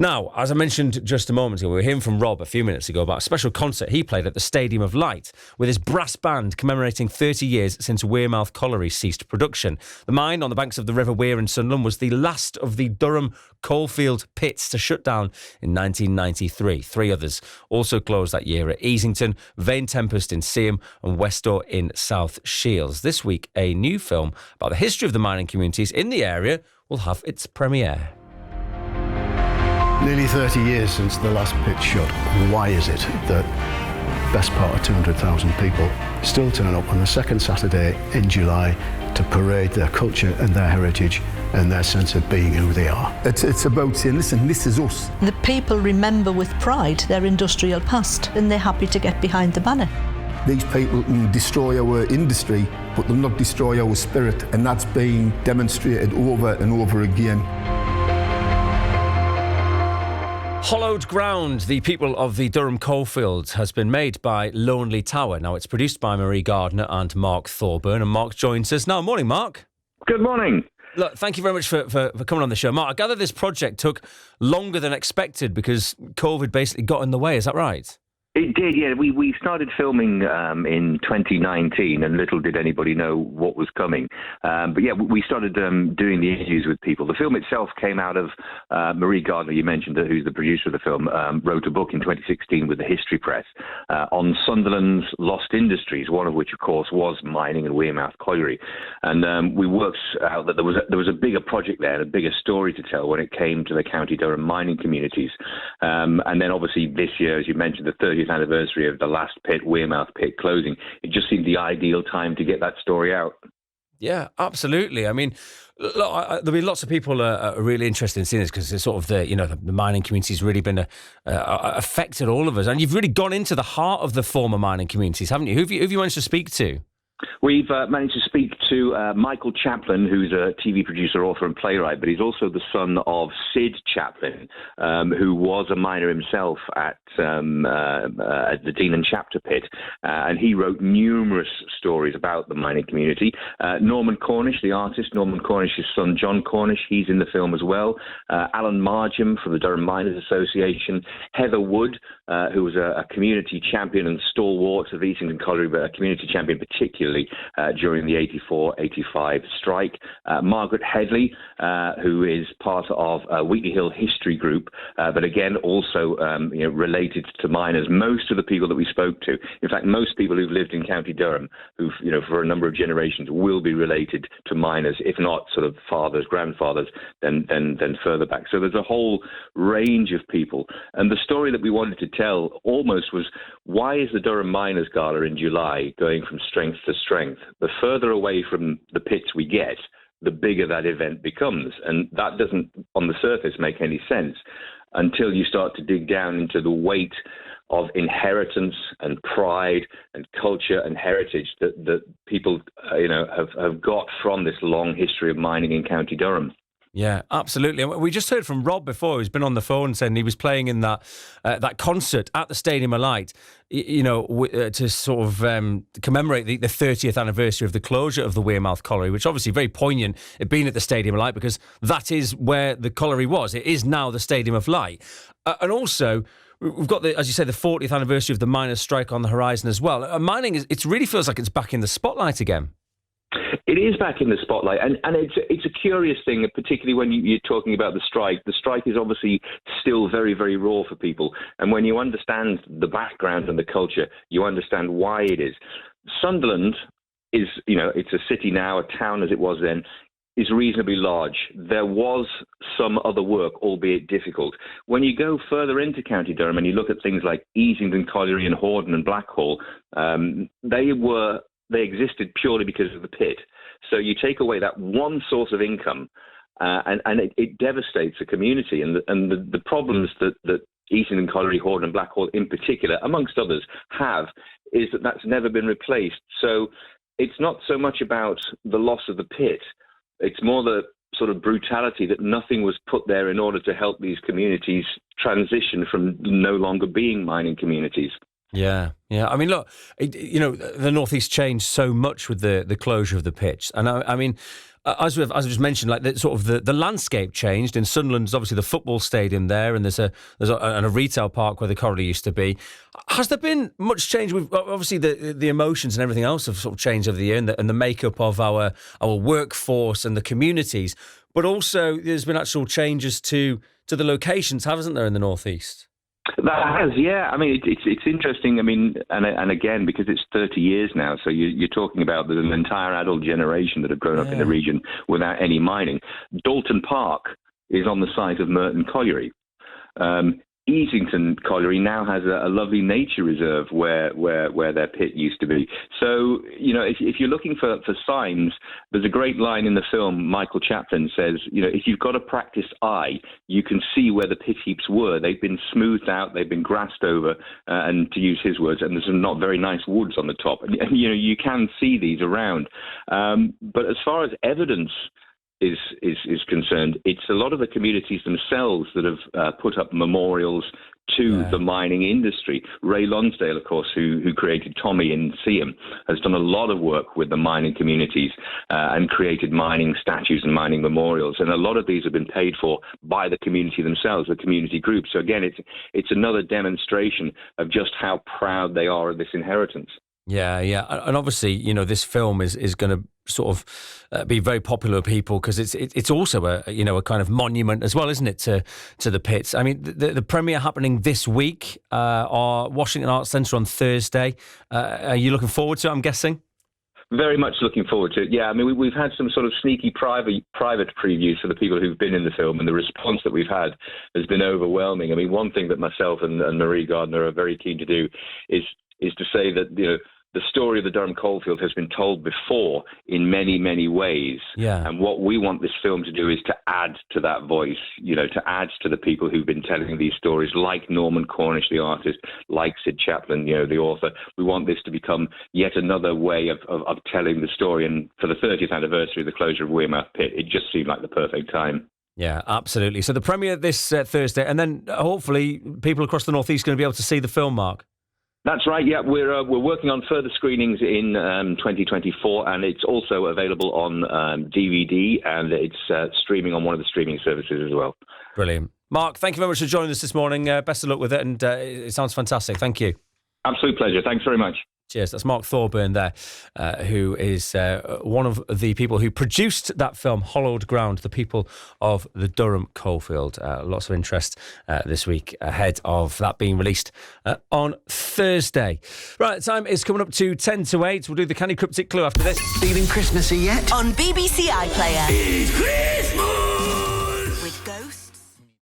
Now, as I mentioned just a moment ago, we were hearing from Rob a few minutes ago about a special concert he played at the Stadium of Light with his brass band commemorating 30 years since Wearmouth Colliery ceased production. The mine on the banks of the River Wear in Sunderland was the last of the Durham coalfield pits to shut down in 1993. 3 others also closed that year at Easington, Vane Tempest in Seaham and Westall in South Shields. This week, a new film about the history of the mining communities in the area will have its premiere. Nearly 30 years since the last pit shut. Why is it that best part of 200,000 people still turn up on the second Saturday in July to parade their culture and their heritage and their sense of being who they are? It's about saying, listen, this is us. The people remember with pride their industrial past and they're happy to get behind the banner. These people can destroy our industry, but they'll not destroy our spirit, and that's been demonstrated over and over again. Hollowed Ground, the people of the Durham coalfield, has been made by Lonely Tower. Now, it's produced by Marie Gardner and Mark Thorburn, and Mark joins us now. Morning, Mark. Good morning. Look, thank you very much for coming on the show. Mark, I gather this project took longer than expected because COVID basically got in the way. Is that right? It did, yeah. We started filming in 2019, and little did anybody know what was coming. But yeah, we started doing the interviews with people. The film itself came out of Marie Gardner, you mentioned her, who's the producer of the film, wrote a book in 2016 with the History Press on Sunderland's lost industries, one of which, of course, was mining and Wearmouth Colliery. And we worked out that there was a bigger project there, a bigger story to tell when it came to the County Durham mining communities. And then obviously this year, as you mentioned, the 30th anniversary of the last pit, Wearmouth pit, closing. It just seemed the ideal time to get that story out. Yeah, absolutely. I mean, look, there'll be lots of people are really interested in seeing this because it's sort of the mining community's really been affected all of us, and you've really gone into the heart of the former mining communities, haven't you? Who have you managed to speak to? We've managed to speak to Michael Chaplin, who's a TV producer, author and playwright, but he's also the son of Sid Chaplin, who was a miner himself at the Dean and Chapter pit, and he wrote numerous stories about the mining community. Norman Cornish, the artist, Norman Cornish's son John Cornish, he's in the film as well. Alan Margam from the Durham Miners Association. Heather Wood, who was a community champion and stalwart of Easington Colliery, but a community champion particularly during the 84-85 strike. Margaret Headley, who is part of Wheatley Hill History Group, but again also related to miners. Most of the people that we spoke to, in fact, most people who've lived in County Durham, who've for a number of generations, will be related to miners, if not sort of fathers, grandfathers, then further back. So there's a whole range of people, and the story that we wanted to tell almost was, why is the Durham Miners Gala in July going from strength to strength? The further away from the pits we get, the bigger that event becomes. And that doesn't, on the surface, make any sense until you start to dig down into the weight of inheritance and pride and culture and heritage that people have got from this long history of mining in County Durham. Yeah, absolutely. And we just heard from Rob before, who's been on the phone saying he was playing in that concert at the Stadium of Light, to sort of commemorate the 30th anniversary of the closure of the Wearmouth Colliery, which obviously very poignant, it being at the Stadium of Light, because that is where the colliery was. It is now the Stadium of Light. And also, we've got, as you say, the 40th anniversary of the miners' strike on the horizon as well. Mining, it really feels like it's back in the spotlight again. It is back in the spotlight, and it's a curious thing, particularly when you're talking about the strike. The strike is obviously still very, very raw for people, and when you understand the background and the culture, you understand why it is. Sunderland is, it's a city now, a town as it was then, is reasonably large. There was some other work, albeit difficult. When you go further into County Durham and you look at things like Easington Colliery and Hordern and Blackhall, they existed purely because of the pit. So you take away that one source of income, and it devastates the community. And the problems that Easington Colliery, Hordern and Blackhall in particular, amongst others, have, is that that's never been replaced. So it's not so much about the loss of the pit. It's more the sort of brutality that nothing was put there in order to help these communities transition from no longer being mining communities. Yeah. I mean, look, the North East changed so much with the closure of the pitch. And I mean, as we've just mentioned, like the landscape changed. In Sunderland, there's obviously the football stadium there, and there's a retail park where the Colliery used to be. Has there been much change? We've obviously the emotions and everything else have sort of changed over the year, and the makeup of our workforce and the communities. But also, there's been actual changes to the locations, hasn't there, in the northeast? That has, yeah. I mean, it's interesting. I mean, and again, because it's 30 years now, so you're talking about an entire adult generation that have grown up in the region without any mining. Dalton Park is on the site of Merton Colliery. Easington Colliery now has a lovely nature reserve where their pit used to be. So, if you're looking for signs, there's a great line in the film. Michael Chaplin says, if you've got a practiced eye, you can see where the pit heaps were. They've been smoothed out, they've been grassed over, and to use his words, and there's some not very nice woods on the top. And you can see these around. But as far as evidence is concerned, it's a lot of the communities themselves that have put up memorials to the mining industry. Ray Lonsdale, of course, who created Tommy in Seaham, has done a lot of work with the mining communities and created mining statues and mining memorials. And a lot of these have been paid for by the community themselves, the community groups. So again, it's another demonstration of just how proud they are of this inheritance. Yeah. And obviously, this film is going to sort of be very popular with people because it's also a kind of monument as well, isn't it, to the pits? I mean, the premiere happening this week, our Washington Arts Centre on Thursday. Are you looking forward to it, I'm guessing? Very much looking forward to it. Yeah, I mean, we've had some sort of sneaky private previews for the people who've been in the film, and the response that we've had has been overwhelming. I mean, one thing that myself and Marie Gardner are very keen to do is to say that, the story of the Durham coalfield has been told before in many, many ways. Yeah. And what we want this film to do is to add to that voice, to add to the people who've been telling these stories, like Norman Cornish, the artist, like Sid Chaplin, the author. We want this to become yet another way of telling the story. And for the 30th anniversary of the closure of Wearmouth Pit, it just seemed like the perfect time. Yeah, absolutely. So the premiere this Thursday, and then hopefully people across the North East are going to be able to see the film, Mark. That's right. Yeah, we're working on further screenings in 2024, and it's also available on DVD, and it's streaming on one of the streaming services as well. Brilliant, Mark. Thank you very much for joining us this morning. Best of luck with it, and it sounds fantastic. Thank you. Absolute pleasure. Thanks very much. Cheers. That's Mark Thorburn there, who is one of the people who produced that film, Hollowed Ground, the people of the Durham coalfield. Lots of interest this week ahead of that being released on Thursday. Right, time is coming up to 10 to 8. We'll do the Canny Cryptic Clue after this. Feeling Christmassy yet? On BBC iPlayer. It's Christmas!